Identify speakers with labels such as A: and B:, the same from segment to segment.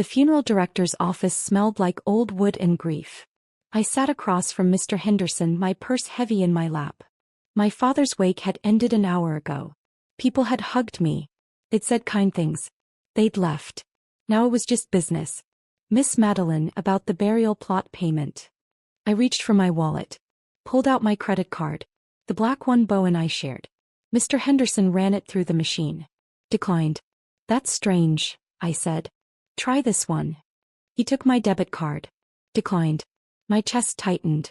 A: The funeral director's office smelled like old wood and grief. I sat across from Mr. Henderson, my purse heavy in my lap. My father's wake had ended an hour ago. People had hugged me. They'd said kind things. They'd left. Now it was just business. Miss Madeline, about the burial plot payment. I reached for my wallet. Pulled out my credit card. The black one Beau and I shared. Mr. Henderson ran it through the machine. Declined. That's strange, I said. Try this one. He took my debit card. Declined. My chest tightened.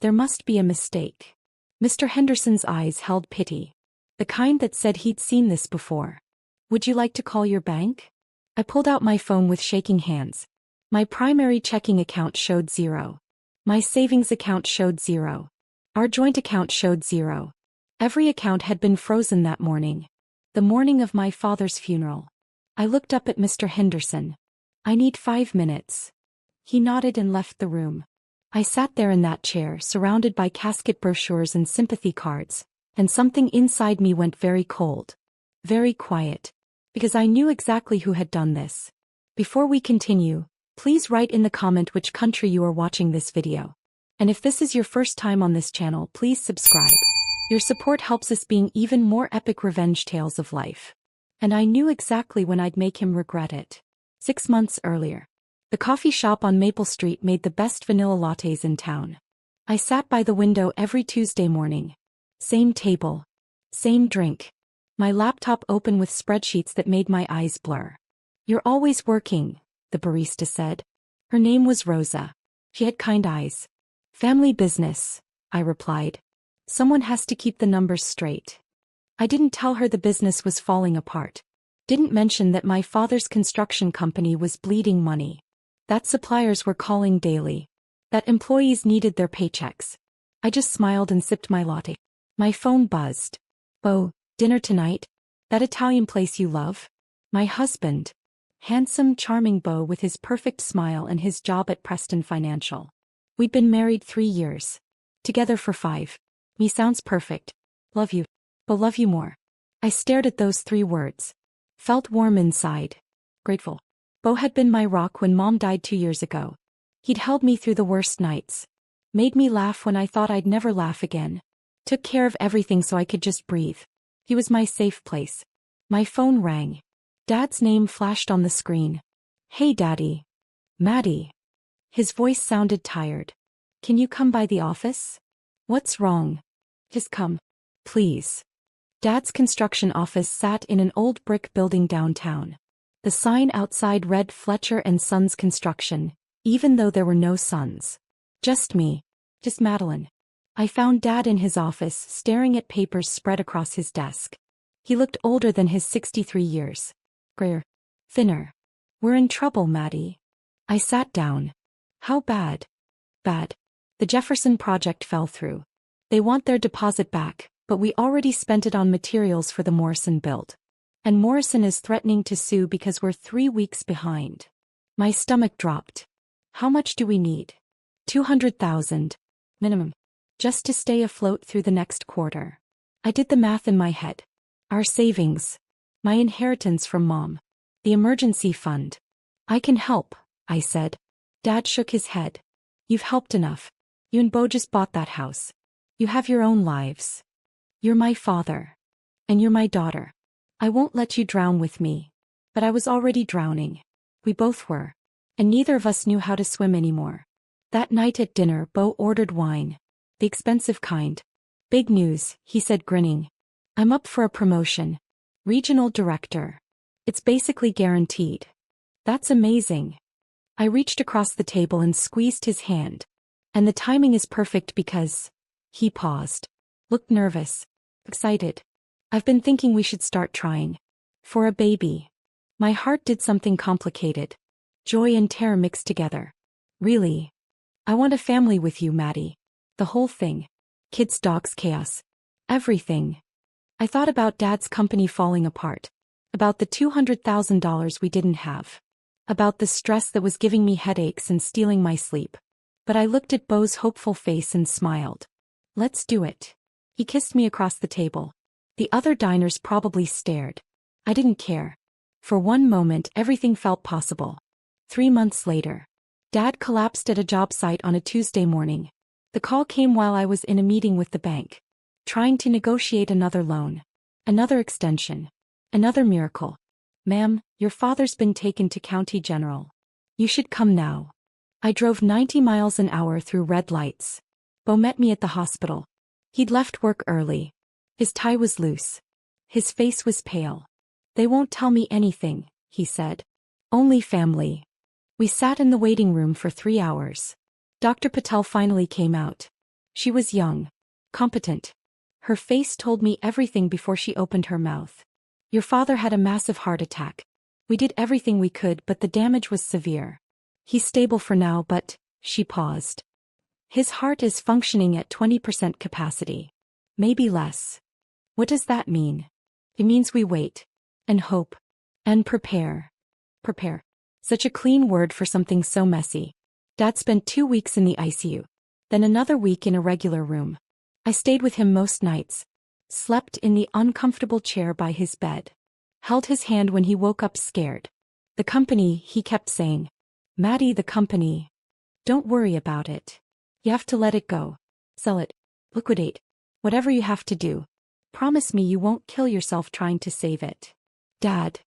A: There must be a mistake. Mr. Henderson's eyes held pity. The kind that said he'd seen this before. Would you like to call your bank? I pulled out my phone with shaking hands. My primary checking account showed 0. My savings account showed 0. Our joint account showed 0. Every account had been frozen that morning. The morning of my father's funeral. I looked up at Mr. Henderson. I need 5 minutes. He nodded and left the room. I sat there in that chair, surrounded by casket brochures and sympathy cards, and something inside me went very cold. Very quiet. Because I knew exactly who had done this. Before we continue, please write in the comment which country you are watching this video. And if this is your first time on this channel, please subscribe. Your support helps us being even more epic revenge tales of life. And I knew exactly when I'd make him regret it. 6 months earlier. The coffee shop on Maple Street made the best vanilla lattes in town. I sat by the window every Tuesday morning. Same table. Same drink. My laptop open with spreadsheets that made my eyes blur. You're always working, the barista said. Her name was Rosa. She had kind eyes. Family business, I replied. Someone has to keep the numbers straight. I didn't tell her the business was falling apart. Didn't mention that my father's construction company was bleeding money. That suppliers were calling daily. That employees needed their paychecks. I just smiled and sipped my latte. My phone buzzed. Beau, dinner tonight? That Italian place you love? My husband. Handsome, charming Beau with his perfect smile and his job at Preston Financial. We'd been married 3 years. Together for 5. Me sounds perfect. Love you. Beau, love you more. I stared at those 3 words. Felt warm inside. Grateful. Beau had been my rock when Mom died 2 years ago. He'd held me through the worst nights. Made me laugh when I thought I'd never laugh again. Took care of everything so I could just breathe. He was my safe place. My phone rang. Dad's name flashed on the screen. Hey Daddy. Maddie. His voice sounded tired. Can you come by the office? What's wrong? Just come. Please. Dad's construction office sat in an old brick building downtown. The sign outside read Fletcher & Sons Construction, even though there were no sons. Just me. Just Madeline. I found Dad in his office, staring at papers spread across his desk. He looked older than his 63 years. Grayer. Thinner. We're in trouble, Maddie. I sat down. How bad? Bad. The Jefferson project fell through. They want their deposit back, but we already spent it on materials for the Morrison build. And Morrison is threatening to sue because we're 3 weeks behind. My stomach dropped. How much do we need? 200,000. Minimum. Just to stay afloat through the next quarter. I did the math in my head. Our savings. My inheritance from Mom. The emergency fund. I can help, I said. Dad shook his head. You've helped enough. You and Beau just bought that house. You have your own lives. You're my father. And you're my daughter. I won't let you drown with me. But I was already drowning. We both were. And neither of us knew how to swim anymore. That night at dinner, Beau ordered wine. The expensive kind. Big news, he said, grinning. I'm up for a promotion. Regional director. It's basically guaranteed. That's amazing. I reached across the table and squeezed his hand. And the timing is perfect because... He paused. Looked nervous. Excited. I've been thinking we should start trying. For a baby. My heart did something complicated. Joy and terror mixed together. Really? I want a family with you, Maddie. The whole thing. Kids, dogs, chaos. Everything. I thought about Dad's company falling apart. About the $200,000 we didn't have. About the stress that was giving me headaches and stealing my sleep. But I looked at Beau's hopeful face and smiled. Let's do it. He kissed me across the table. The other diners probably stared. I didn't care. For one moment everything felt possible. 3 months later. Dad collapsed at a job site on a Tuesday morning. The call came while I was in a meeting with the bank, trying to negotiate another loan. Another extension. Another miracle. "Ma'am, your father's been taken to County General. You should come now." I drove 90 miles an hour through red lights. Bo met me at the hospital. He'd left work early. His tie was loose. His face was pale. "They won't tell me anything," he said. "Only family." We sat in the waiting room for 3 hours. Dr. Patel finally came out. She was young. Competent. Her face told me everything before she opened her mouth. "Your father had a massive heart attack. We did everything we could, but the damage was severe. He's stable for now, but," she paused. "His heart is functioning at 20% capacity. Maybe less." "What does that mean?" "It means we wait. And hope. And prepare." Prepare. Such a clean word for something so messy. Dad spent 2 weeks in the ICU. Then another week in a regular room. I stayed with him most nights. Slept in the uncomfortable chair by his bed. Held his hand when he woke up scared. "The company," he kept saying. "Maddie, the company. Don't worry about it. You have to let it go. Sell it. Liquidate. Whatever you have to do. Promise me you won't kill yourself trying to save it." "Dad.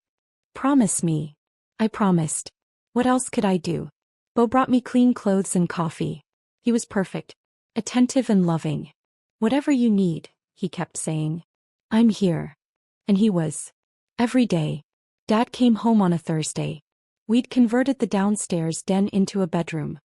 A: Promise me." I promised. What else could I do? Bo brought me clean clothes and coffee. He was perfect. Attentive and loving. "Whatever you need," he kept saying. "I'm here." And he was. Every day. Dad came home on a Thursday. We'd converted the downstairs den into a bedroom.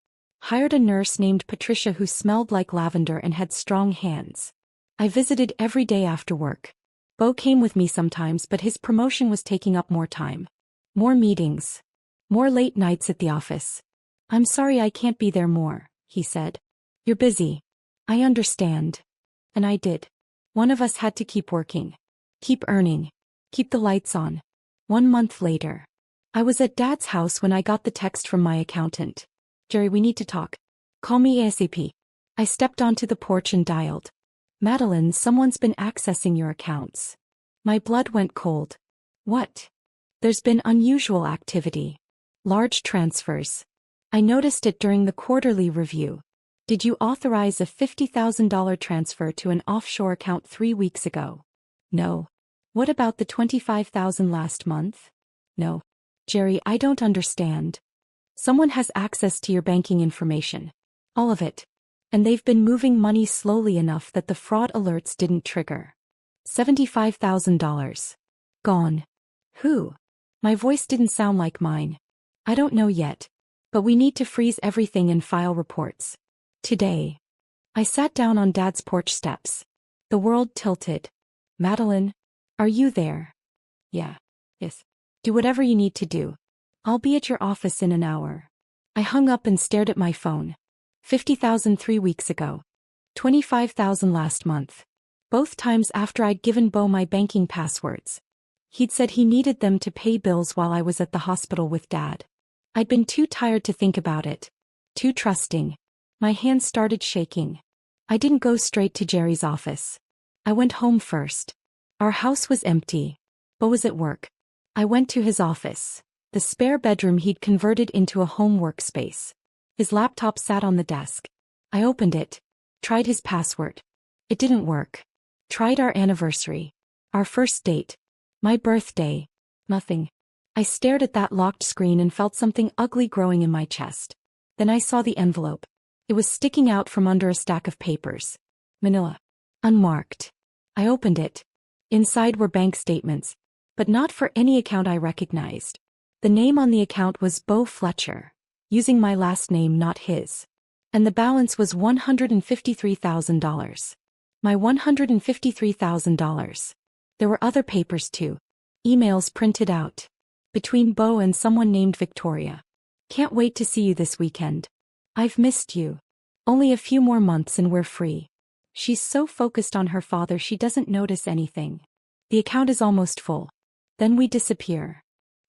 A: Hired a nurse named Patricia who smelled like lavender and had strong hands. I visited every day after work. Bo came with me sometimes, but his promotion was taking up more time. More meetings. More late nights at the office. "I'm sorry I can't be there more," he said. "You're busy. I understand." And I did. One of us had to keep working. Keep earning. Keep the lights on. 1 month later. I was at Dad's house when I got the text from my accountant. "Jerry, we need to talk. Call me ASAP." I stepped onto the porch and dialed. "Madeline, someone's been accessing your accounts." My blood went cold. "What?" "There's been unusual activity. Large transfers. I noticed it during the quarterly review. Did you authorize a $50,000 transfer to an offshore account 3 weeks ago?" "No." "What about the $25,000 last month?" "No." "Jerry, I don't understand. Someone has access to your banking information. All of it. And they've been moving money slowly enough that the fraud alerts didn't trigger. $75,000. Gone." "Who?" My voice didn't sound like mine. "I don't know yet. But we need to freeze everything and file reports. Today." I sat down on Dad's porch steps. The world tilted. "Madeline, are you there?" "Yeah." "Yes." "Do whatever you need to do. I'll be at your office in an hour." I hung up and stared at my phone. 50,000 3 weeks ago. 25,000 last month. Both times after I'd given Bo my banking passwords. He'd said he needed them to pay bills while I was at the hospital with Dad. I'd been too tired to think about it. Too trusting. My hands started shaking. I didn't go straight to Jerry's office. I went home first. Our house was empty. Bo was at work. I went to his office. The spare bedroom he'd converted into a home workspace. His laptop sat on the desk. I opened it. Tried his password. It didn't work. Tried our anniversary. Our first date. My birthday. Nothing. I stared at that locked screen and felt something ugly growing in my chest. Then I saw the envelope. It was sticking out from under a stack of papers. Manila. Unmarked. I opened it. Inside were bank statements. But not for any account I recognized. The name on the account was Bo Fletcher. Using my last name, not his. And the balance was $153,000. My $153,000. There were other papers too. Emails printed out. Between Bo and someone named Victoria. "Can't wait to see you this weekend. I've missed you. Only a few more months and we're free." She's so focused on her father she doesn't notice anything. The account is almost full. Then we disappear.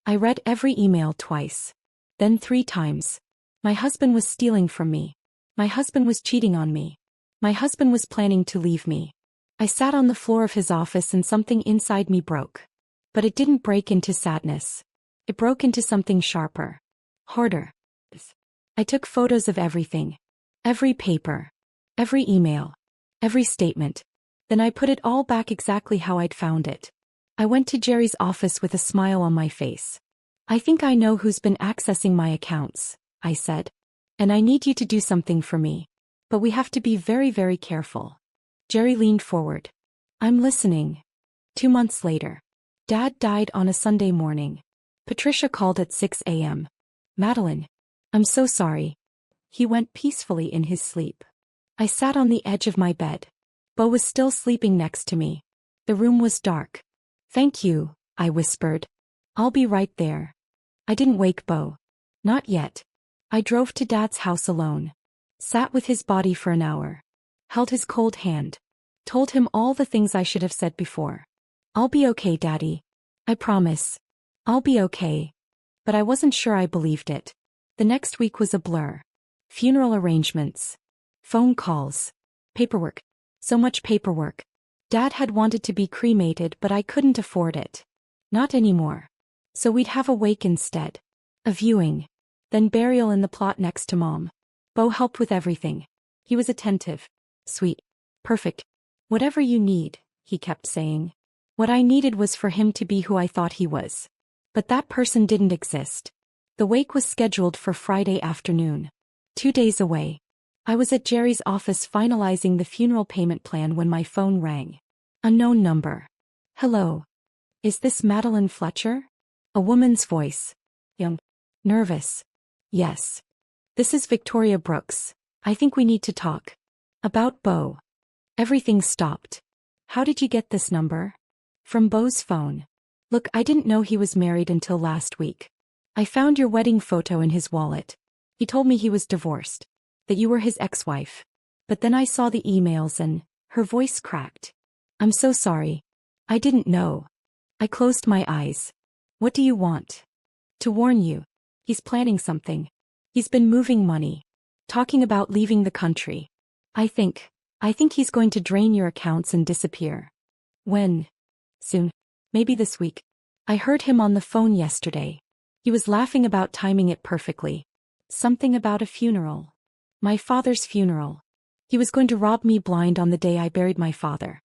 A: I read every email twice. Then 3 times. My husband was stealing from me. My husband was cheating on me. My husband was planning to leave me. I sat on the floor of his office and something inside me broke. But it didn't break into sadness. It broke into something sharper. Harder. I took photos of everything. Every paper. Every email. Every statement. Then I put it all back exactly how I'd found it. I went to Jerry's office with a smile on my face. I think I know who's been accessing my accounts, I said. And I need you to do something for me. But we have to be very, very careful. Jerry leaned forward. I'm listening. 2 months later. Dad died on a Sunday morning. Patricia called at 6 a.m. Madeline. I'm so sorry. He went peacefully in his sleep. I sat on the edge of my bed. Bo was still sleeping next to me. The room was dark. Thank you, I whispered. I'll be right there. I didn't wake Bo. Not yet. I drove to Dad's house alone. Sat with his body for an hour. Held his cold hand. Told him all the things I should have said before. I'll be okay, Daddy. I promise. I'll be okay. But I wasn't sure I believed it. The next week was a blur. Funeral arrangements. Phone calls. Paperwork. So much paperwork. Dad had wanted to be cremated, but I couldn't afford it. Not anymore. So we'd have a wake instead. A viewing. Then burial in the plot next to Mom. Bo helped with everything. He was attentive. Sweet. Perfect. Whatever you need, he kept saying. What I needed was for him to be who I thought he was. But that person didn't exist. The wake was scheduled for Friday afternoon. 2 days away. I was at Jerry's office finalizing the funeral payment plan when my phone rang. Unknown number. Hello. Is this Madeline Fletcher? A woman's voice. Young. Nervous. Yes. This is Victoria Brooks. I think we need to talk. About Bo. Everything stopped. How did you get this number? From Bo's phone. Look, I didn't know he was married until last week. I found your wedding photo in his wallet. He told me he was divorced. That you were his ex-wife. But then I saw the emails and her voice cracked. I'm so sorry. I didn't know. I closed my eyes. What do you want? To warn you. He's planning something. He's been moving money. Talking about leaving the country. I think he's going to drain your accounts and disappear. When? Soon. Maybe this week. I heard him on the phone yesterday. He was laughing about timing it perfectly. Something about a funeral. My father's funeral. He was going to rob me blind on the day I buried my father.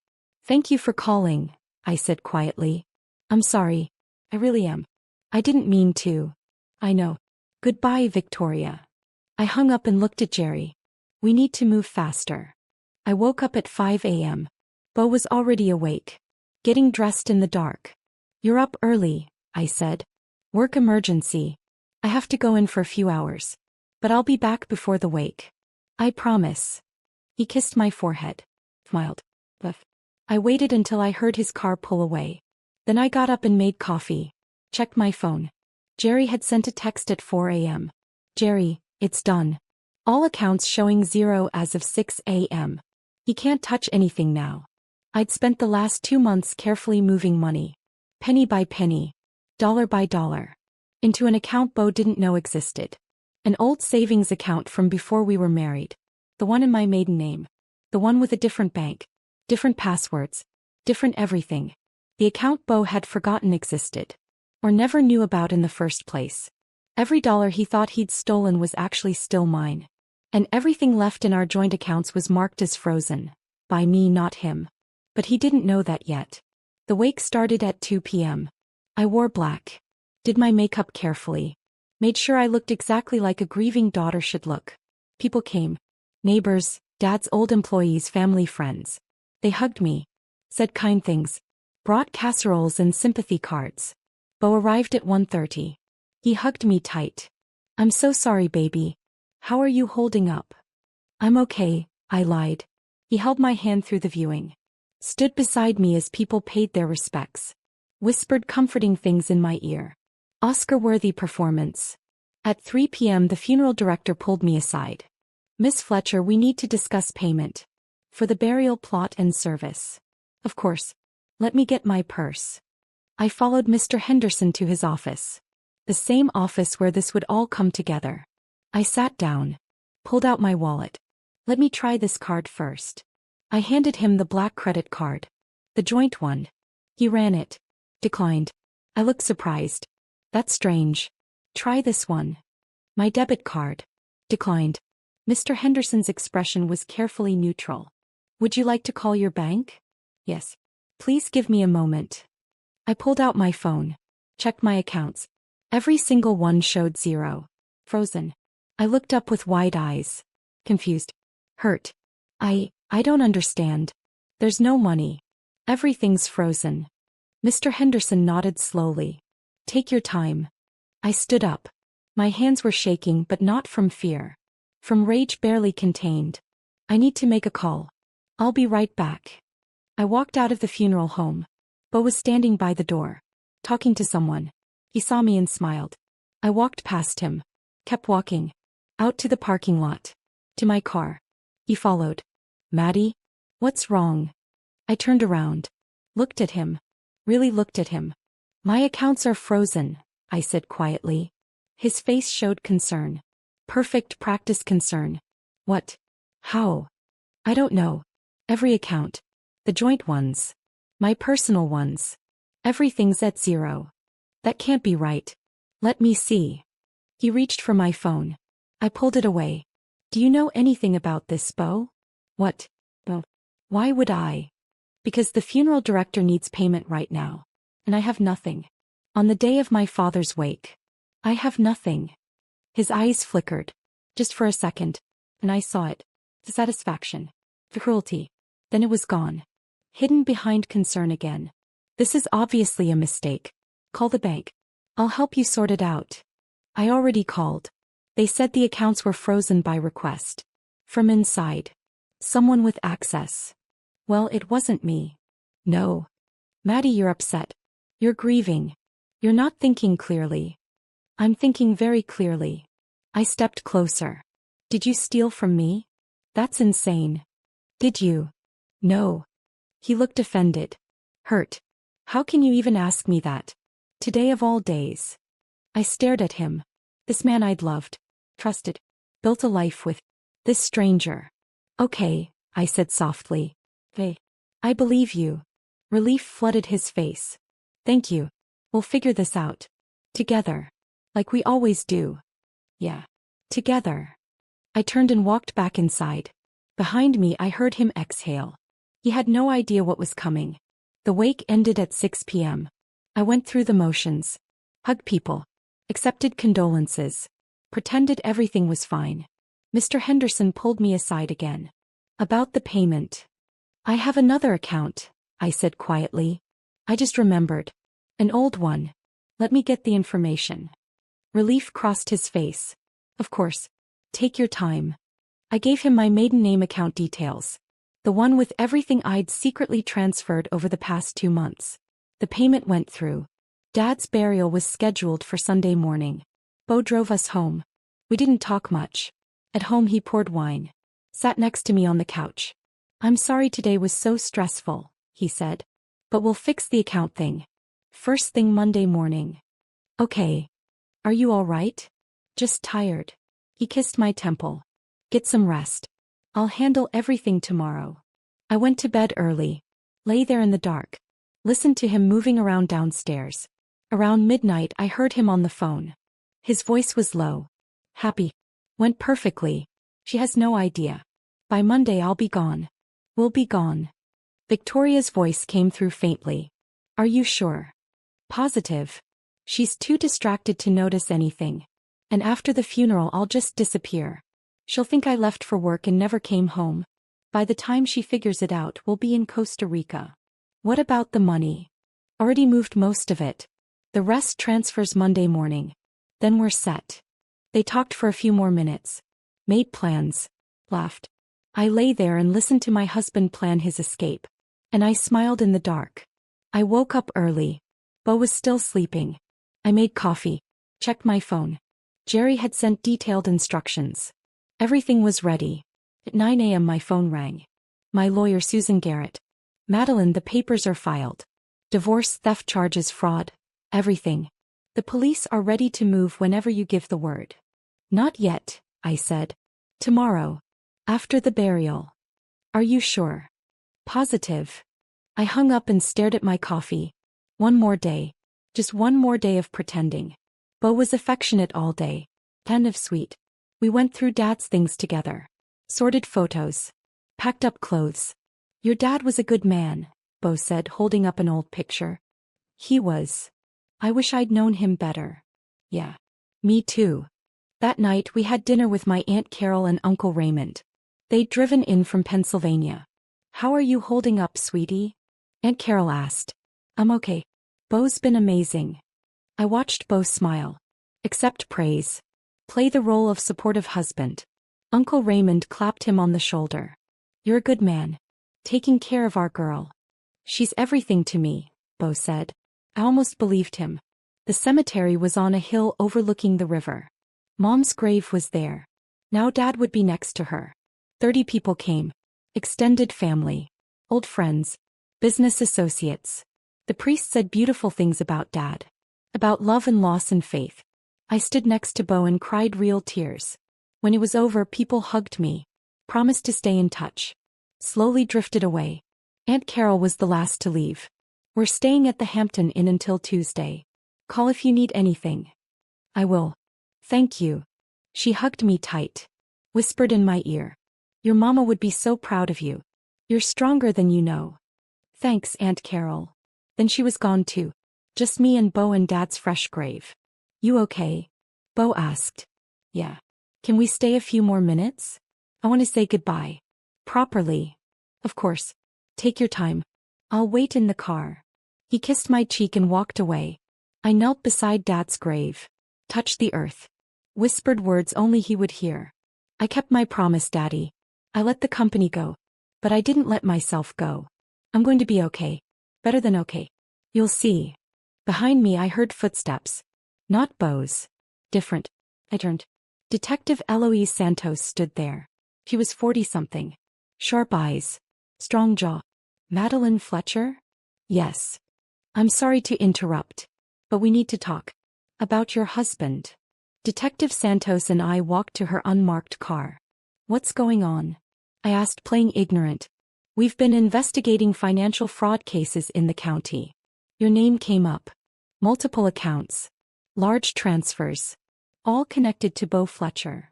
A: Thank you for calling, I said quietly. I'm sorry. I really am. I didn't mean to. I know. Goodbye, Victoria. I hung up and looked at Jerry. We need to move faster. I woke up at 5 a.m. Bo was already awake. Getting dressed in the dark. You're up early, I said. Work emergency. I have to go in for a few hours. But I'll be back before the wake. I promise. He kissed my forehead. Smiled. I waited until I heard his car pull away. Then I got up and made coffee. Checked my phone. Jerry had sent a text at 4 a.m. Jerry, it's done. All accounts showing 0 as of 6 a.m. He can't touch anything now. I'd spent the last 2 months carefully moving money. Penny by penny. Dollar by dollar. Into an account Bo didn't know existed. An old savings account from before we were married. The one in my maiden name. The one with a different bank. Different passwords. Different everything. The account Bo had forgotten existed. Or never knew about in the first place. Every dollar he thought he'd stolen was actually still mine. And everything left in our joint accounts was marked as frozen. By me, not him. But he didn't know that yet. The wake started at 2 p.m. I wore black. Did my makeup carefully. Made sure I looked exactly like a grieving daughter should look. People came. Neighbors, Dad's old employees, family, friends. They hugged me. Said kind things. Brought casseroles and sympathy cards. Bo arrived at 1:30. He hugged me tight. I'm so sorry, baby. How are you holding up? I'm okay, I lied. He held my hand through the viewing. Stood beside me as people paid their respects. Whispered comforting things in my ear. Oscar-worthy performance. At 3 p.m. the funeral director pulled me aside. Miss Fletcher, we need to discuss payment. For the burial plot and service. Of course. Let me get my purse. I followed Mr. Henderson to his office. The same office where this would all come together. I sat down. Pulled out my wallet. Let me try this card first. I handed him the black credit card. The joint one. He ran it. Declined. I looked surprised. That's strange. Try this one. My debit card. Declined. Mr. Henderson's expression was carefully neutral. Would you like to call your bank? Yes. Please give me a moment. I pulled out my phone. Checked my accounts. Every single one showed zero. Frozen. I looked up with wide eyes. Confused. Hurt. I don't understand. There's no money. Everything's frozen. Mr. Henderson nodded slowly. Take your time. I stood up. My hands were shaking, but not from fear. From rage barely contained. I need to make a call. I'll be right back. I walked out of the funeral home. Bo was standing by the door, talking to someone. He saw me and smiled. I walked past him. Kept walking. Out to the parking lot. To my car. He followed. Maddie? What's wrong? I turned around. Looked at him. Really looked at him. My accounts are frozen, I said quietly. His face showed concern. Perfect practice concern. What? How? I don't know. Every account. The joint ones. My personal ones. Everything's at zero. That can't be right. Let me see. He reached for my phone. I pulled it away. Do you know anything about this, Bo? What? Bo? Why would I? Because the funeral director needs payment right now. And I have nothing. On the day of my father's wake. I have nothing. His eyes flickered. Just for a second. And I saw it. The satisfaction. The cruelty. Then it was gone. Hidden behind concern again. This is obviously a mistake. Call the bank. I'll help you sort it out. I already called. They said the accounts were frozen by request. From inside. Someone with access. Well, it wasn't me. No. Maddie, you're upset. You're grieving. You're not thinking clearly. I'm thinking very clearly. I stepped closer. Did you steal from me? That's insane. Did you? No. He looked offended. Hurt. How can you even ask me that? Today of all days. I stared at him. This man I'd loved, trusted, built a life with. This stranger. Okay, I said softly. Hey. I believe you. Relief flooded his face. Thank you. We'll figure this out. Together. Like we always do. Yeah. Together. I turned and walked back inside. Behind me I heard him exhale. He had no idea what was coming. The wake ended at 6 p.m. I went through the motions. Hugged people. Accepted condolences. Pretended everything was fine. Mr. Henderson pulled me aside again. About the payment. I have another account, I said quietly. I just remembered. An old one. Let me get the information. Relief crossed his face. Of course. Take your time. I gave him my maiden name account details. The one with everything I'd secretly transferred over the past 2 months. The payment went through. Dad's burial was scheduled for Sunday morning. Bo drove us home. We didn't talk much. At home he poured wine. Sat next to me on the couch. I'm sorry today was so stressful, he said. But we'll fix the account thing. First thing Monday morning. Okay. Are you all right? Just tired. He kissed my temple. Get some rest. I'll handle everything tomorrow. I went to bed early. Lay there in the dark. Listened to him moving around downstairs. Around midnight I heard him on the phone. His voice was low. Happy. Went perfectly. She has no idea. By Monday I'll be gone. We'll be gone. Victoria's voice came through faintly. Are you sure? Positive. She's too distracted to notice anything. And after the funeral I'll just disappear. She'll think I left for work and never came home. By the time she figures it out, we'll be in Costa Rica. What about the money? Already moved most of it. The rest transfers Monday morning. Then we're set. They talked for a few more minutes. Made plans. Laughed. I lay there and listened to my husband plan his escape. And I smiled in the dark. I woke up early. Bo was still sleeping. I made coffee. Checked my phone. Jerry had sent detailed instructions. Everything was ready. At 9 a.m. my phone rang. My lawyer Susan Garrett. Madeline, the papers are filed. Divorce, theft charges, fraud. Everything. The police are ready to move whenever you give the word. Not yet, I said. Tomorrow. After the burial. Are you sure? Positive. I hung up and stared at my coffee. One more day. Just one more day of pretending. Bo was affectionate all day. Kind of sweet. We went through Dad's things together. Sorted photos. Packed up clothes. Your dad was a good man, Bo said, holding up an old picture. He was. I wish I'd known him better. Yeah. Me too. That night we had dinner with my Aunt Carol and Uncle Raymond. They'd driven in from Pennsylvania. How are you holding up, sweetie? Aunt Carol asked. I'm okay. Bo's been amazing. I watched Bo smile. Accept praise. Play the role of supportive husband. Uncle Raymond clapped him on the shoulder. You're a good man. Taking care of our girl. She's everything to me, Bo said. I almost believed him. The cemetery was on a hill overlooking the river. Mom's grave was there. Now Dad would be next to her. 30 people came. Extended family. Old friends. Business associates. The priest said beautiful things about Dad. About love and loss and faith. I stood next to Bo and cried real tears. When it was over, people hugged me. Promised to stay in touch. Slowly drifted away. Aunt Carol was the last to leave. We're staying at the Hampton Inn until Tuesday. Call if you need anything. I will. Thank you. She hugged me tight. Whispered in my ear. Your mama would be so proud of you. You're stronger than you know. Thanks, Aunt Carol. Then she was gone too. Just me and Bo and Dad's fresh grave. You okay? Bo asked. Yeah. Can we stay a few more minutes? I want to say goodbye. Properly. Of course. Take your time. I'll wait in the car. He kissed my cheek and walked away. I knelt beside Dad's grave. Touched the earth. Whispered words only he would hear. I kept my promise, Daddy. I let the company go. But I didn't let myself go. I'm going to be okay. Better than okay. You'll see. Behind me I heard footsteps. Not Bo's. Different. I turned. Detective Eloise Santos stood there. She was 40-something. Sharp eyes. Strong jaw. Madeline Fletcher? Yes. I'm sorry to interrupt. But we need to talk. About your husband. Detective Santos and I walked to her unmarked car. What's going on? I asked, playing ignorant. We've been investigating financial fraud cases in the county. Your name came up. Multiple accounts. Large transfers. All connected to Bo Fletcher.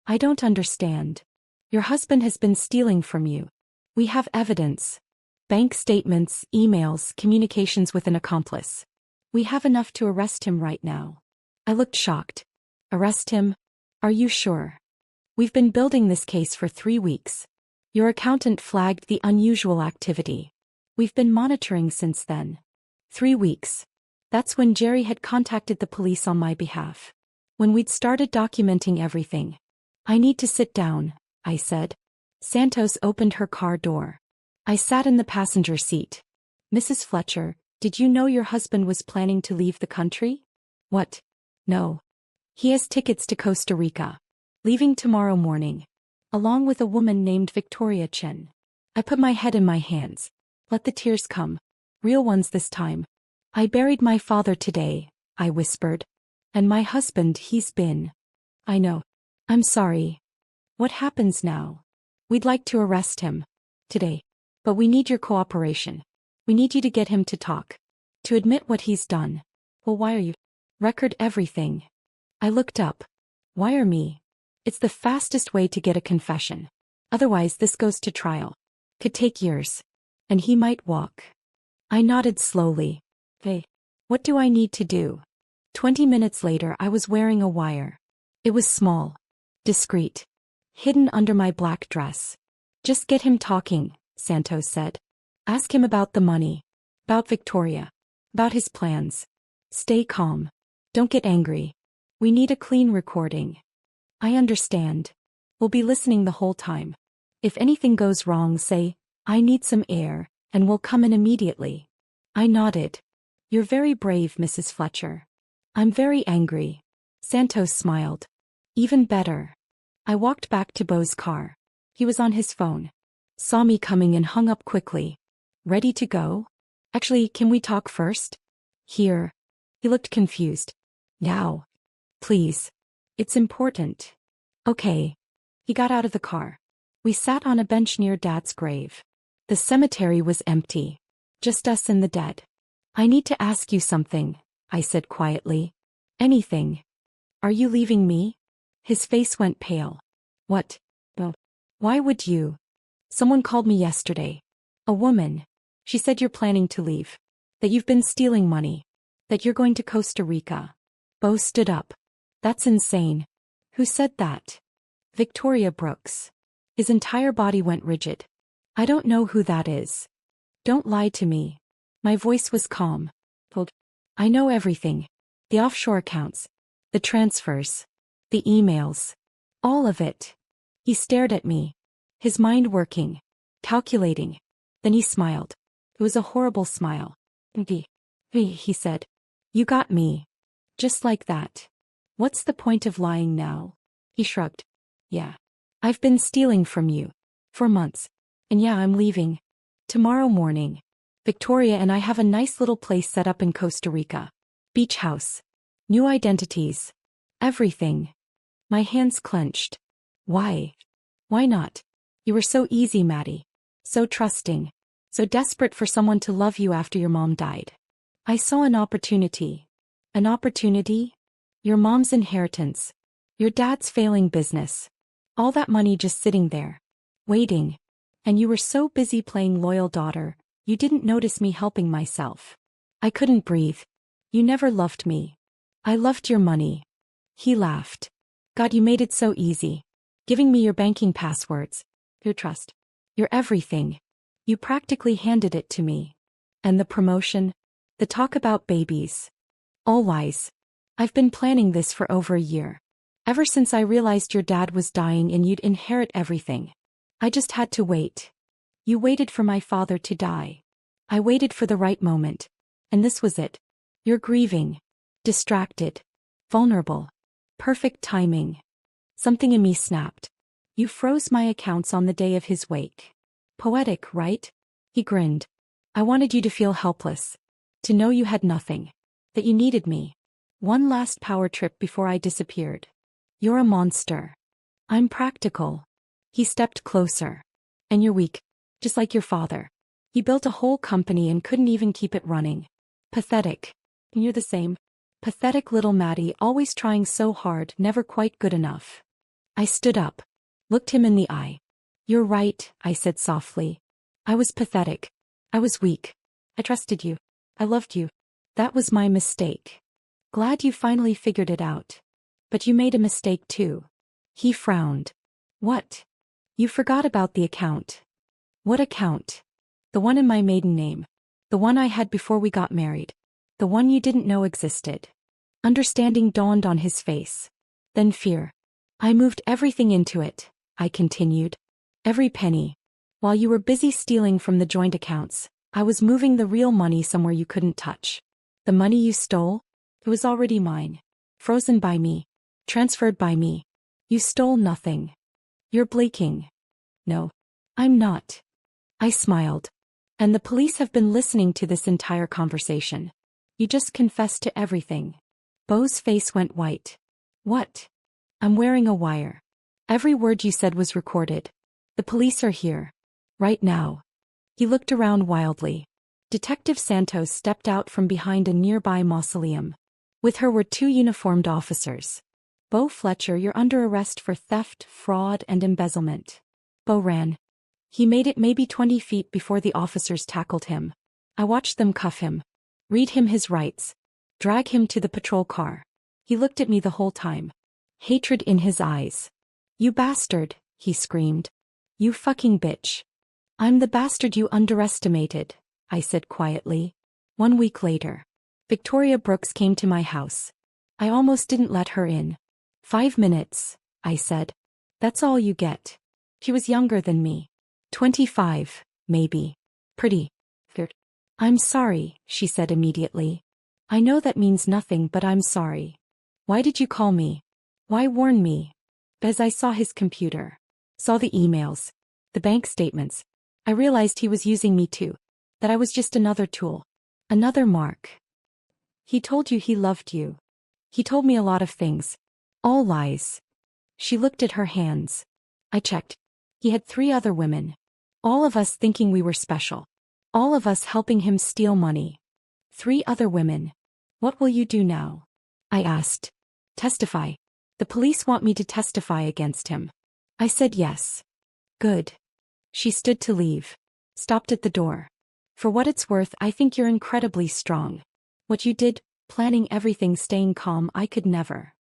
A: I don't understand. Your husband has been stealing from you. We have evidence. Bank statements, emails, communications with an accomplice. We have enough to arrest him right now. I looked shocked. Arrest him? Are you sure? We've been building this case for 3 weeks. Your accountant flagged the unusual activity. We've been monitoring since then. 3 weeks. That's when Jerry had contacted the police on my behalf. When we'd started documenting everything. I need to sit down, I said. Santos opened her car door. I sat in the passenger seat. Mrs. Fletcher, did you know your husband was planning to leave the country? What? No. He has tickets to Costa Rica. Leaving tomorrow morning. Along with a woman named Victoria Chen. I put my head in my hands. Let the tears come. Real ones this time. I buried my father today, I whispered. And my husband, he's been. I know. I'm sorry. What happens now? We'd like to arrest him. Today. But we need your cooperation. We need you to get him to talk. To admit what he's done. Well, why are you? Record everything. I looked up. Wire me. It's the fastest way to get a confession. Otherwise this goes to trial. Could take years. And he might walk. I nodded slowly. Hey. What do I need to do? 20 minutes later I was wearing a wire. It was small. Discreet. Hidden under my black dress. Just get him talking, Santos said. Ask him about the money. About Victoria. About his plans. Stay calm. Don't get angry. We need a clean recording. I understand. We'll be listening the whole time. If anything goes wrong, say, I need some air, and we'll come in immediately. I nodded. You're very brave, Mrs. Fletcher. I'm very angry. Santos smiled. Even better. I walked back to Bo's car. He was on his phone. Saw me coming and hung up quickly. Ready to go? Actually, can we talk first? Here. He looked confused. Now. Please. It's important. Okay. He got out of the car. We sat on a bench near Dad's grave. The cemetery was empty. Just us and the dead. I need to ask you something, I said quietly. Anything. Are you leaving me? His face went pale. What? Oh. Why would you? Someone called me yesterday. A woman. She said you're planning to leave. That you've been stealing money. That you're going to Costa Rica. Bo stood up. That's insane. Who said that? Victoria Brooks. His entire body went rigid. I don't know who that is. Don't lie to me. My voice was calm. Told. I know everything. The offshore accounts. The transfers. The emails. All of it. He stared at me. His mind working. Calculating. Then he smiled. It was a horrible smile. He said. You got me. Just like that. What's the point of lying now? He shrugged. Yeah. I've been stealing from you. For months. And yeah, I'm leaving. Tomorrow morning. Victoria and I have a nice little place set up in Costa Rica. Beach house. New identities. Everything. My hands clenched. Why? Why not? You were so easy, Maddie. So trusting. So desperate for someone to love you after your mom died. I saw an opportunity. An opportunity? Your mom's inheritance. Your dad's failing business. All that money just sitting there. Waiting. And you were so busy playing loyal daughter, you didn't notice me helping myself. I couldn't breathe. You never loved me. I loved your money. He laughed. God, you made it so easy. Giving me your banking passwords. Your trust. Your everything. You practically handed it to me. And the promotion. The talk about babies. All lies. I've been planning this for over a year. Ever since I realized your dad was dying and you'd inherit everything. I just had to wait. You waited for my father to die. I waited for the right moment. And this was it. You're grieving. Distracted. Vulnerable. Perfect timing. Something in me snapped. You froze my accounts on the day of his wake. Poetic, right? He grinned. I wanted you to feel helpless. To know you had nothing. That you needed me. One last power trip before I disappeared. You're a monster. I'm practical. He stepped closer. And you're weak. Just like your father. He built a whole company and couldn't even keep it running. Pathetic. And you're the same. Pathetic little Maddie, always trying so hard, never quite good enough. I stood up. Looked him in the eye. You're right, I said softly. I was pathetic. I was weak. I trusted you. I loved you. That was my mistake. Glad you finally figured it out. But you made a mistake too. He frowned. What? You forgot about the account. What account? The one in my maiden name. The one I had before we got married. The one you didn't know existed. Understanding dawned on his face. Then fear. I moved everything into it, I continued. Every penny. While you were busy stealing from the joint accounts, I was moving the real money somewhere you couldn't touch. The money you stole? It was already mine. Frozen by me. Transferred by me. You stole nothing. You're blinking. No. I'm not. I smiled. And the police have been listening to this entire conversation. You just confessed to everything. Bo's face went white. What? I'm wearing a wire. Every word you said was recorded. The police are here. Right now. He looked around wildly. Detective Santos stepped out from behind a nearby mausoleum. With her were two uniformed officers. Bo Fletcher, you're under arrest for theft, fraud, and embezzlement. Bo ran. He made it maybe 20 feet before the officers tackled him. I watched them cuff him. Read him his rights. Drag him to the patrol car. He looked at me the whole time. Hatred in his eyes. You bastard, he screamed. You fucking bitch. I'm the bastard you underestimated, I said quietly. 1 week later. Victoria Brooks came to my house. I almost didn't let her in. 5 minutes, I said. That's all you get. She was younger than me. 25, maybe. Pretty. I'm sorry, she said immediately. I know that means nothing, but I'm sorry. Why did you call me? Why warn me? Because I saw his computer. Saw the emails. The bank statements. I realized he was using me too. That I was just another tool. Another mark. He told you he loved you. He told me a lot of things. All lies. She looked at her hands. I checked. He had 3 other women. All of us thinking we were special. All of us helping him steal money. 3 other women. What will you do now? I asked. Testify. The police want me to testify against him. I said yes. Good. She stood to leave. Stopped at the door. For what it's worth, I think you're incredibly strong. What you did, planning everything, staying calm, I could never.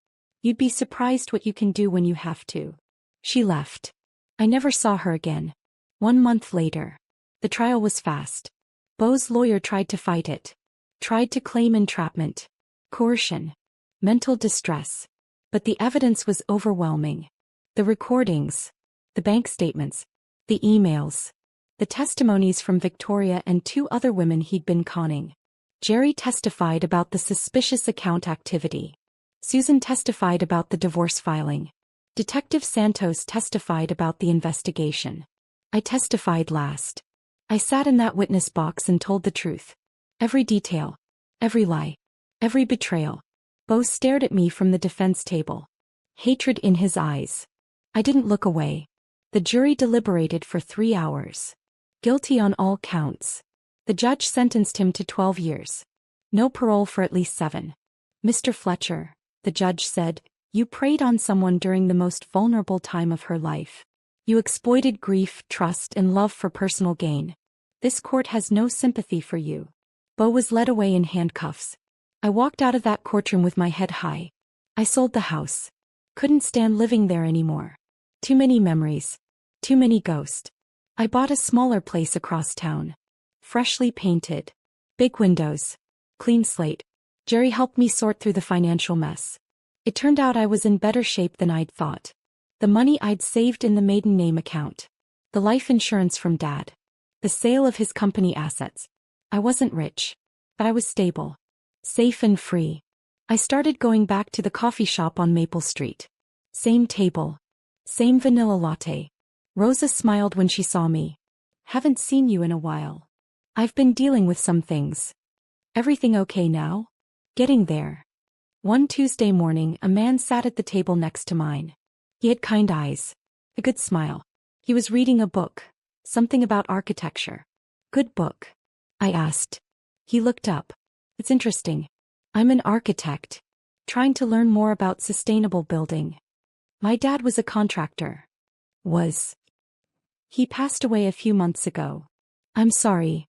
A: You'd be surprised what you can do when you have to. She left. I never saw her again. 1 month later. The trial was fast. Beau's lawyer tried to fight it. Tried to claim entrapment, coercion, mental distress. But the evidence was overwhelming. The recordings, the bank statements, the emails, the testimonies from Victoria and 2 other women he'd been conning. Jerry testified about the suspicious account activity. Susan testified about the divorce filing. Detective Santos testified about the investigation. I testified last. I sat in that witness box and told the truth. Every detail. Every lie. Every betrayal. Beau stared at me from the defense table. Hatred in his eyes. I didn't look away. The jury deliberated for 3 hours. Guilty on all counts. The judge sentenced him to 12 years. No parole for at least 7. Mr. Fletcher, the judge said, you preyed on someone during the most vulnerable time of her life. You exploited grief, trust, and love for personal gain. This court has no sympathy for you. Beau was led away in handcuffs. I walked out of that courtroom with my head high. I sold the house. Couldn't stand living there anymore. Too many memories. Too many ghosts. I bought a smaller place across town. Freshly painted. Big windows. Clean slate. Jerry helped me sort through the financial mess. It turned out I was in better shape than I'd thought. The money I'd saved in the maiden name account. The life insurance from Dad. The sale of his company assets. I wasn't rich. But I was stable. Safe and free. I started going back to the coffee shop on Maple Street. Same table. Same vanilla latte. Rosa smiled when she saw me. Haven't seen you in a while. I've been dealing with some things. Everything okay now? Getting there. One Tuesday morning, a man sat at the table next to mine. He had kind eyes. A good smile. He was reading a book. Something about architecture. Good book? I asked. He looked up. It's interesting. I'm an architect. Trying to learn more about sustainable building. My dad was a contractor. He passed away a few months ago. I'm sorry.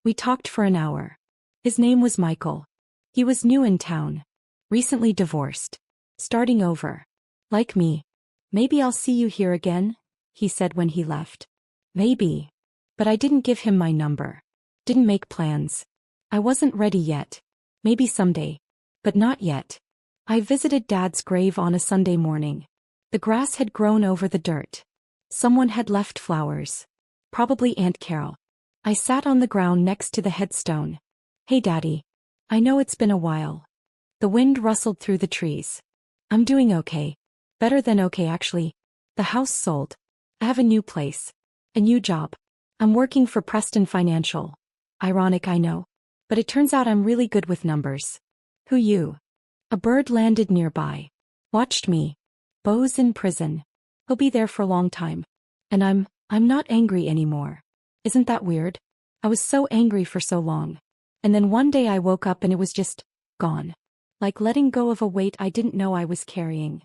A: We talked for an hour. His name was Michael. He was new in town. Recently divorced. Starting over. Like me. Maybe I'll see you here again, he said when he left. Maybe. But I didn't give him my number. Didn't make plans. I wasn't ready yet. Maybe someday. But not yet. I visited Dad's grave on a Sunday morning. The grass had grown over the dirt. Someone had left flowers. Probably Aunt Carol. I sat on the ground next to the headstone. Hey Daddy. I know it's been a while. The wind rustled through the trees. I'm doing okay. Better than okay actually. The house sold. I have a new place. A new job. I'm working for Preston Financial. Ironic, I know. But it turns out I'm really good with numbers. Who you? A bird landed nearby. Watched me. Beau's in prison. He'll be there for a long time. And I'm not angry anymore. Isn't that weird? I was so angry for so long. And then one day I woke up and it was just gone. Like letting go of a weight I didn't know I was carrying.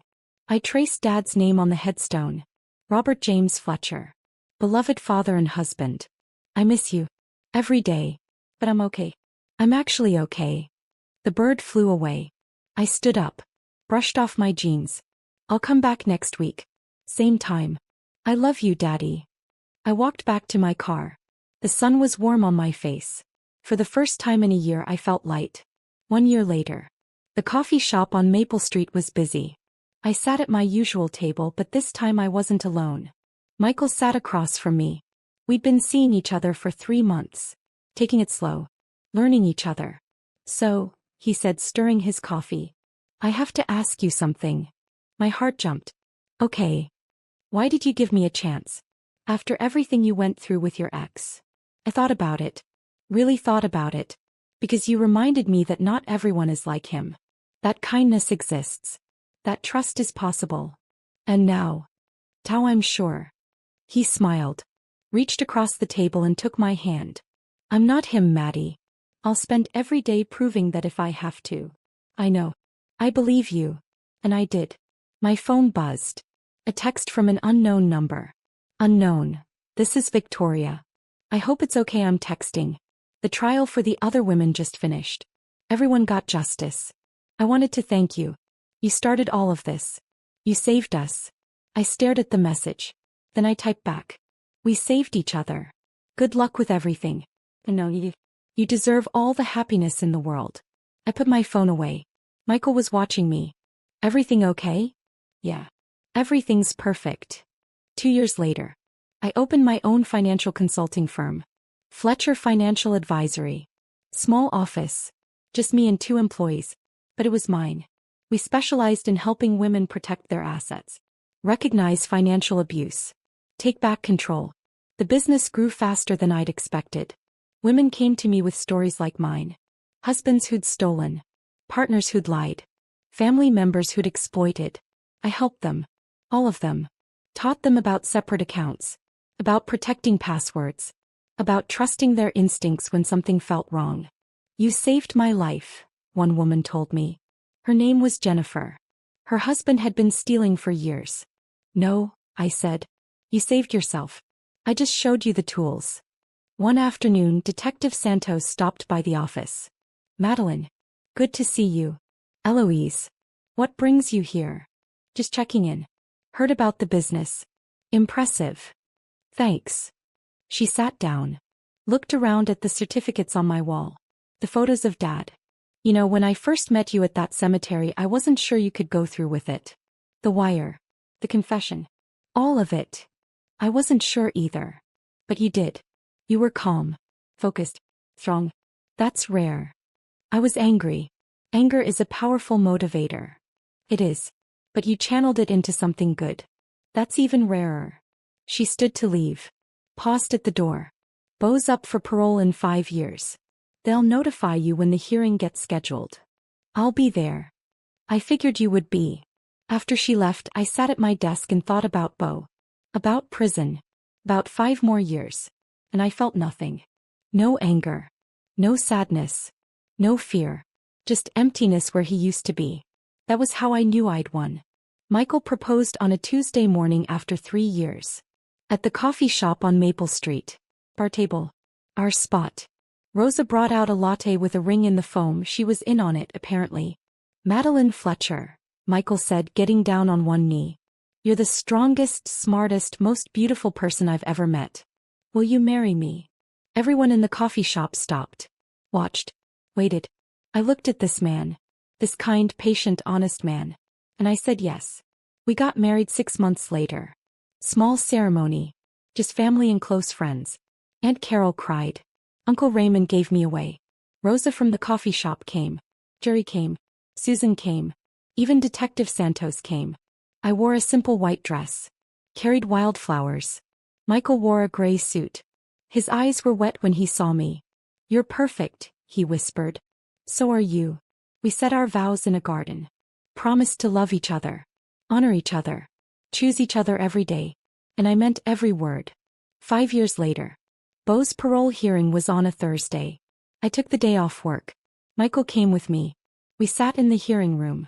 A: I traced Dad's name on the headstone. Robert James Fletcher. Beloved father and husband. I miss you. Every day. But I'm okay. I'm actually okay. The bird flew away. I stood up. Brushed off my jeans. I'll come back next week. Same time. I love you, Daddy. I walked back to my car. The sun was warm on my face. For the first time in a year I felt light. 1 year later. The coffee shop on Maple Street was busy. I sat at my usual table, but this time I wasn't alone. Michael sat across from me. We'd been seeing each other for 3 months. Taking it slow. Learning each other. So, he said, stirring his coffee. I have to ask you something. My heart jumped. Okay. Why did you give me a chance? After everything you went through with your ex. I thought about it. Really thought about it. Because you reminded me that not everyone is like him. That kindness exists. That trust is possible. And now. I'm sure. He smiled. Reached across the table and took my hand. I'm not him, Maddie. I'll spend every day proving that if I have to. I know. I believe you. And I did. My phone buzzed. A text from an unknown number. Unknown. This is Victoria. I hope it's okay I'm texting. The trial for the other women just finished. Everyone got justice. I wanted to thank you. You started all of this. You saved us. I stared at the message. Then I typed back. We saved each other. Good luck with everything. No, you deserve all the happiness in the world. I put my phone away. Michael was watching me. Everything okay? Yeah. Everything's perfect. 2 years later. I opened my own financial consulting firm. Fletcher Financial Advisory. Small office. Just me and 2 employees. But it was mine. We specialized in helping women protect their assets. Recognize financial abuse. Take back control. The business grew faster than I'd expected. Women came to me with stories like mine. Husbands who'd stolen. Partners who'd lied. Family members who'd exploited. I helped them. All of them. Taught them about separate accounts. About protecting passwords. About trusting their instincts when something felt wrong. You saved my life, one woman told me. Her name was Jennifer. Her husband had been stealing for years. No, I said. You saved yourself. I just showed you the tools. One afternoon, Detective Santos stopped by the office. Madeline. Good to see you. Eloise. What brings you here? Just checking in. Heard about the business. Impressive. Thanks. She sat down. Looked around at the certificates on my wall. The photos of Dad. You know, when I first met you at that cemetery, I wasn't sure you could go through with it. The wire. The confession. All of it. I wasn't sure either. But you did. You were calm. Focused. Strong. That's rare. I was angry. Anger is a powerful motivator. It is. But you channeled it into something good. That's even rarer. She stood to leave. Paused at the door. Bo's up for parole in 5 years. They'll notify you when the hearing gets scheduled. I'll be there. I figured you would be. After she left, I sat at my desk and thought about Bo. About prison. About 5 more years. And I felt nothing. No anger. No sadness. No fear. Just emptiness where he used to be. That was how I knew I'd won. Michael proposed on a Tuesday morning after 3 years. At the coffee shop on Maple Street. Bar table. Our spot. Rosa brought out a latte with a ring in the foam. She was in on it, apparently. Madeline Fletcher, Michael said, getting down on one knee. You're the strongest, smartest, most beautiful person I've ever met. Will you marry me? Everyone in the coffee shop stopped. Watched. Waited. I looked at this man. This kind, patient, honest man. And I said yes. We got married 6 months later. Small ceremony. Just family and close friends. Aunt Carol cried. Uncle Raymond gave me away. Rosa from the coffee shop came. Jerry came. Susan came. Even Detective Santos came. I wore a simple white dress. Carried wildflowers. Michael wore a gray suit. His eyes were wet when he saw me. You're perfect, he whispered. So are you. We said our vows in a garden. Promised to love each other. Honor each other. Choose each other every day. And I meant every word. 5 years later. Bo's parole hearing was on a Thursday. I took the day off work. Michael came with me. We sat in the hearing room.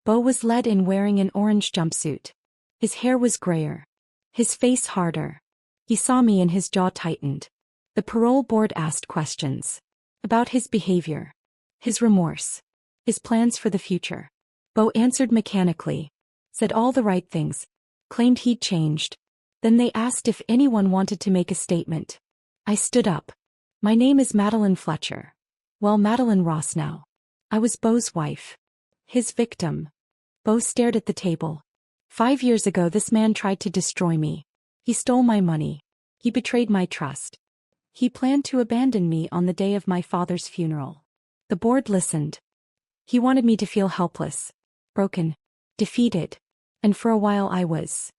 A: Bo was led in wearing an orange jumpsuit. His hair was grayer. His face harder. He saw me and his jaw tightened. The parole board asked questions. About his behavior. His remorse. His plans for the future. Bo answered mechanically. Said all the right things. Claimed he'd changed. Then they asked if anyone wanted to make a statement. I stood up. My name is Madeline Fletcher. Well, Madeline Ross now. I was Bo's wife. His victim. Bo stared at the table. 5 years ago this man tried to destroy me. He stole my money. He betrayed my trust. He planned to abandon me on the day of my father's funeral. The board listened. He wanted me to feel helpless. Broken. Defeated. And for a while I was.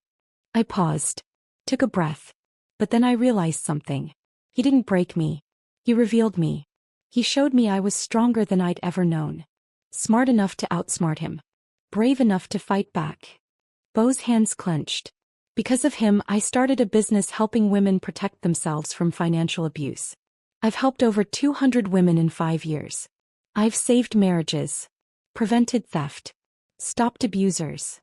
A: I paused. Took a breath. But then I realized something. He didn't break me. He revealed me. He showed me I was stronger than I'd ever known. Smart enough to outsmart him. Brave enough to fight back. Bo's hands clenched. Because of him, I started a business helping women protect themselves from financial abuse. I've helped over 200 women in 5 years. I've saved marriages. Prevented theft. Stopped abusers.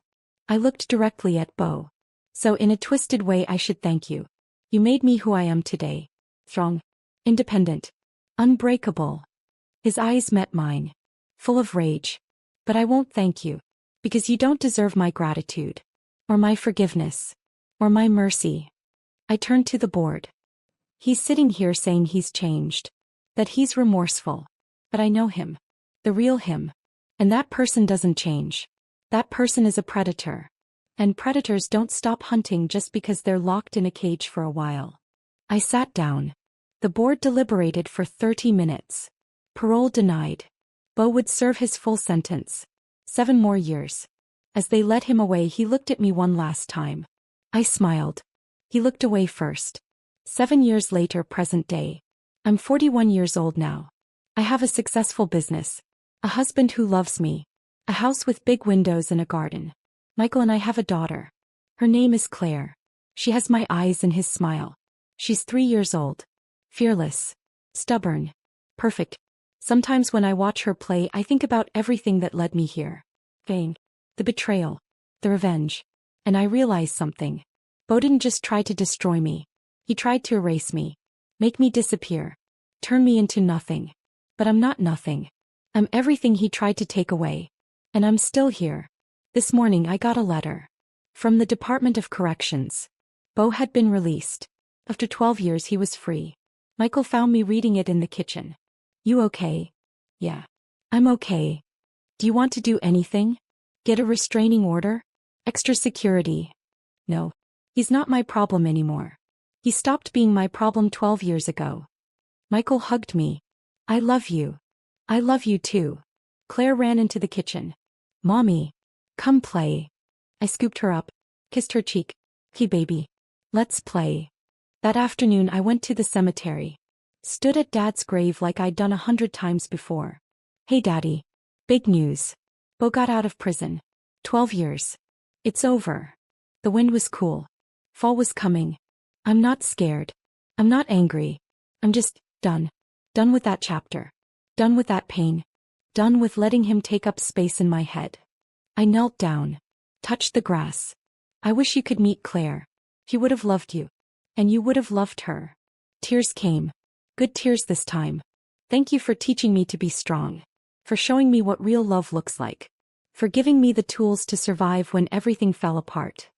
A: I looked directly at Bo. So in a twisted way I should thank you. You made me who I am today. Strong. Independent. Unbreakable. His eyes met mine. Full of rage. But I won't thank you. Because you don't deserve my gratitude. Or my forgiveness. Or my mercy. I turned to the board. He's sitting here saying he's changed. That he's remorseful. But I know him. The real him. And that person doesn't change. That person is a predator. And predators don't stop hunting just because they're locked in a cage for a while. I sat down. The board deliberated for 30 minutes. Parole denied. Bo would serve his full sentence. 7 more years. As they led him away, he looked at me one last time. I smiled. He looked away first. 7 years later, present day. I'm 41 years old now. I have a successful business. A husband who loves me. A house with big windows and a garden. Michael and I have a daughter. Her name is Claire. She has my eyes and his smile. She's 3 years old. Fearless. Stubborn. Perfect. Sometimes when I watch her play, I think about everything that led me here. Fame. The betrayal. The revenge. And I realize something. Bo didn't just try to destroy me. He tried to erase me. Make me disappear. Turn me into nothing. But I'm not nothing. I'm everything he tried to take away. And I'm still here. This morning I got a letter. From the Department of Corrections. Bo had been released. After 12 years he was free. Michael found me reading it in the kitchen. You okay? Yeah. I'm okay. Do you want to do anything? Get a restraining order? Extra security? No. He's not my problem anymore. He stopped being my problem 12 years ago. Michael hugged me. I love you. I love you too. Claire ran into the kitchen. Mommy. Come play. I scooped her up. Kissed her cheek. Hey baby. Let's play. That afternoon I went to the cemetery. Stood at Dad's grave like I'd done 100 times before. Hey Daddy. Big news. Bo got out of prison. 12 years. It's over. The wind was cool. Fall was coming. I'm not scared. I'm not angry. I'm just done. Done with that chapter. Done with that pain. Done with letting him take up space in my head. I knelt down. Touched the grass. I wish you could meet Claire. She would have loved you. And you would have loved her. Tears came. Good tears this time. Thank you for teaching me to be strong. For showing me what real love looks like. For giving me the tools to survive when everything fell apart.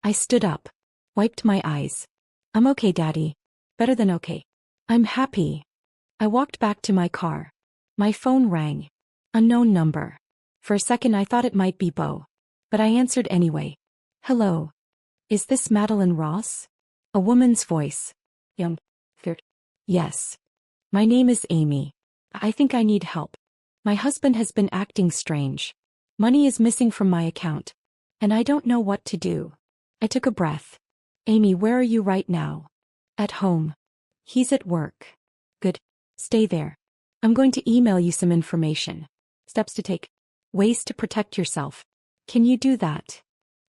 A: I stood up. Wiped my eyes. I'm okay, Daddy. Better than okay. I'm happy. I walked back to my car. My phone rang. Unknown number. For a second I thought it might be Bo. But I answered anyway. Hello. Is this Madeline Ross? A woman's voice. Young. Feared. Yes. My name is Amy. I think I need help. My husband has been acting strange. Money is missing from my account. And I don't know what to do. I took a breath. Amy, where are you right now? At home. He's at work. Good. Stay there. I'm going to email you some information. Steps to take. Ways to protect yourself. Can you do that?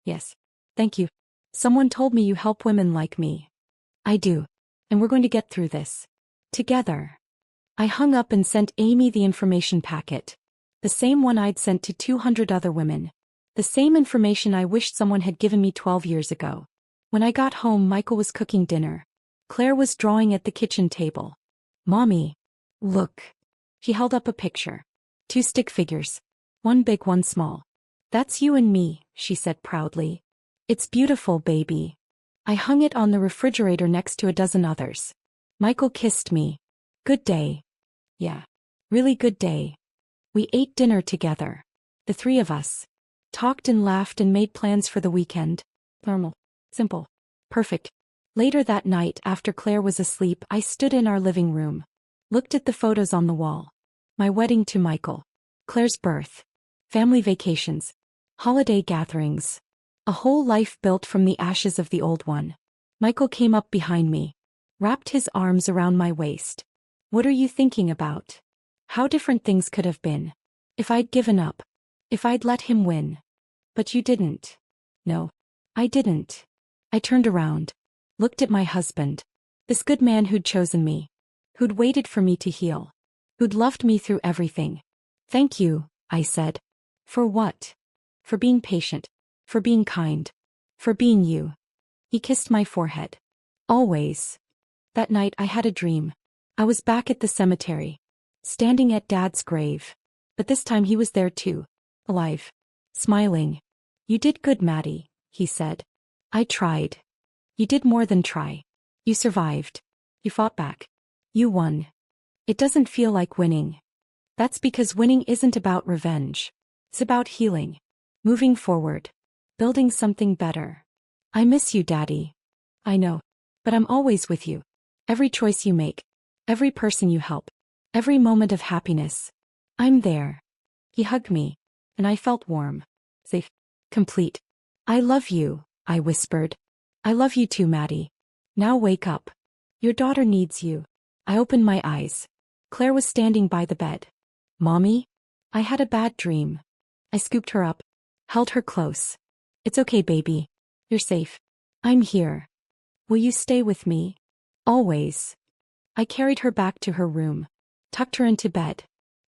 A: Yes. Thank you. Someone told me you help women like me. I do. And we're going to get through this. Together. I hung up and sent Amy the information packet. The same one I'd sent to 200 other women. The same information I wished someone had given me 12 years ago. When I got home, Michael was cooking dinner. Claire was drawing at the kitchen table. Mommy. Look. She held up a picture. 2 stick figures. One big, one small. That's you and me, she said proudly. It's beautiful, baby. I hung it on the refrigerator next to a dozen others. Michael kissed me. Good day. Yeah. Really good day. We ate dinner together. The 3 of us. Talked and laughed and made plans for the weekend. Normal. Simple. Perfect. Later that night, after Claire was asleep, I stood in our living room. Looked at the photos on the wall. My wedding to Michael. Claire's birth. Family vacations. Holiday gatherings. A whole life built from the ashes of the old one. Michael came up behind me. Wrapped his arms around my waist. What are you thinking about? How different things could have been. If I'd given up. If I'd let him win. But you didn't. No. I didn't. I turned around. Looked at my husband. This good man who'd chosen me. Who'd waited for me to heal. Who'd loved me through everything. Thank you, I said. For what? For being patient. For being kind. For being you. He kissed my forehead. Always. That night I had a dream. I was back at the cemetery. Standing at Dad's grave. But this time he was there too. Alive. Smiling. You did good, Maddie, he said. I tried. You did more than try. You survived. You fought back. You won. It doesn't feel like winning. That's because winning isn't about revenge. It's about healing. Moving forward. Building something better. I miss you, Daddy. I know. But I'm always with you. Every choice you make. Every person you help. Every moment of happiness. I'm there. He hugged me. And I felt warm. Safe. Complete. I love you, I whispered. I love you too, Maddie. Now wake up. Your daughter needs you. I opened my eyes. Claire was standing by the bed. Mommy? I had a bad dream. I scooped her up. Held her close. It's okay, baby. You're safe. I'm here. Will you stay with me? Always. I carried her back to her room. Tucked her into bed.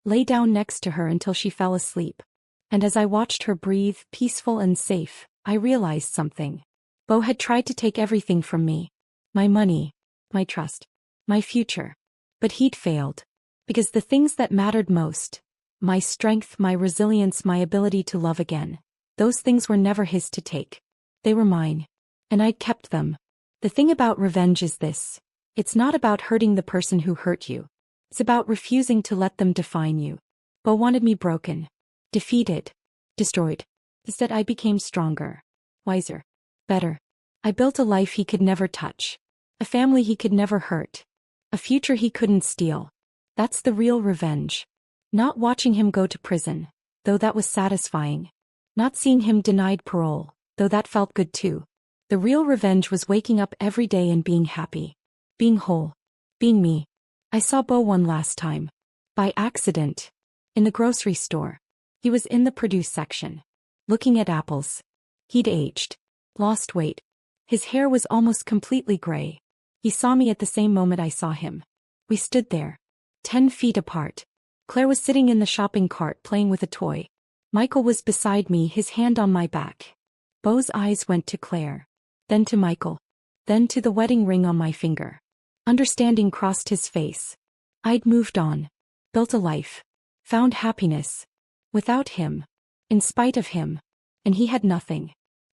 A: Lay down next to her until she fell asleep. And as I watched her breathe, peaceful and safe, I realized something. Bo had tried to take everything from me. My money. My trust. My future. But he'd failed. Because the things that mattered most, my strength, my resilience, my ability to love again, those things were never his to take. They were mine. And I'd kept them. The thing about revenge is this. It's not about hurting the person who hurt you. It's about refusing to let them define you. Bo wanted me broken. Defeated. Destroyed. Instead I became stronger. Wiser. Better. I built a life he could never touch. A family he could never hurt. A future he couldn't steal. That's the real revenge. Not watching him go to prison, though that was satisfying. Not seeing him denied parole, though that felt good too. The real revenge was waking up every day and being happy. Being whole. Being me. I saw Bo one last time. By accident. In the grocery store. He was in the produce section. Looking at apples. He'd aged. Lost weight. His hair was almost completely gray. He saw me at the same moment I saw him. We stood there. 10 feet apart. Claire was sitting in the shopping cart playing with a toy. Michael was beside me, his hand on my back. Bo's eyes went to Claire. Then to Michael. Then to the wedding ring on my finger. Understanding crossed his face. I'd moved on. Built a life. Found happiness. Without him. In spite of him. And he had nothing.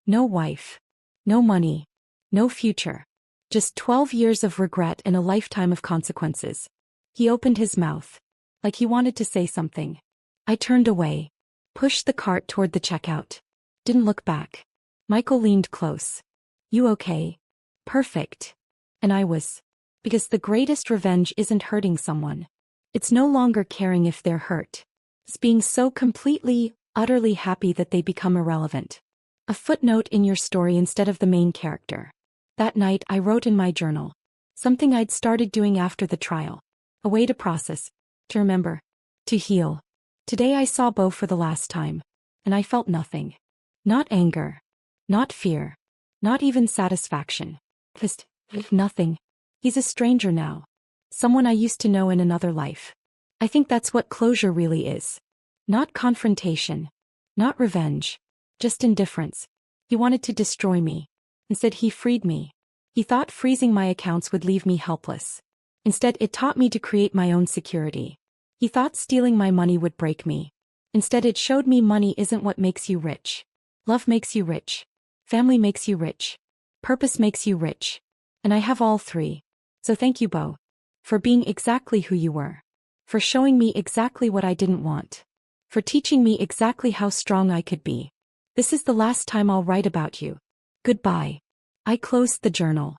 A: No wife. No money. No future. Just 12 years of regret and a lifetime of consequences. He opened his mouth. Like he wanted to say something. I turned away. Pushed the cart toward the checkout. Didn't look back. Michael leaned close. You okay? Perfect. And I was. Because the greatest revenge isn't hurting someone. It's no longer caring if they're hurt. It's being so completely, utterly happy that they become irrelevant. A footnote in your story instead of the main character. That night I wrote in my journal. Something I'd started doing after the trial. A way to process. To remember. To heal. Today I saw Bo for the last time. And I felt nothing. Not anger. Not fear. Not even satisfaction. Just nothing. He's a stranger now. Someone I used to know in another life. I think that's what closure really is. Not confrontation. Not revenge. Just indifference. He wanted to destroy me. Instead he freed me. He thought freezing my accounts would leave me helpless. Instead it taught me to create my own security. He thought stealing my money would break me. Instead it showed me money isn't what makes you rich. Love makes you rich. Family makes you rich. Purpose makes you rich. And I have all three. So thank you, Bo. For being exactly who you were. For showing me exactly what I didn't want. For teaching me exactly how strong I could be. This is the last time I'll write about you. Goodbye. I closed the journal.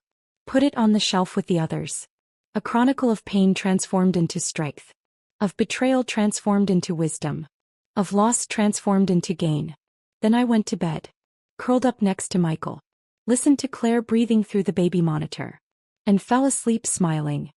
A: Put it on the shelf with the others. A chronicle of pain transformed into strength. Of betrayal transformed into wisdom. Of loss transformed into gain. Then I went to bed. Curled up next to Michael. Listened to Claire breathing through the baby monitor. And fell asleep smiling.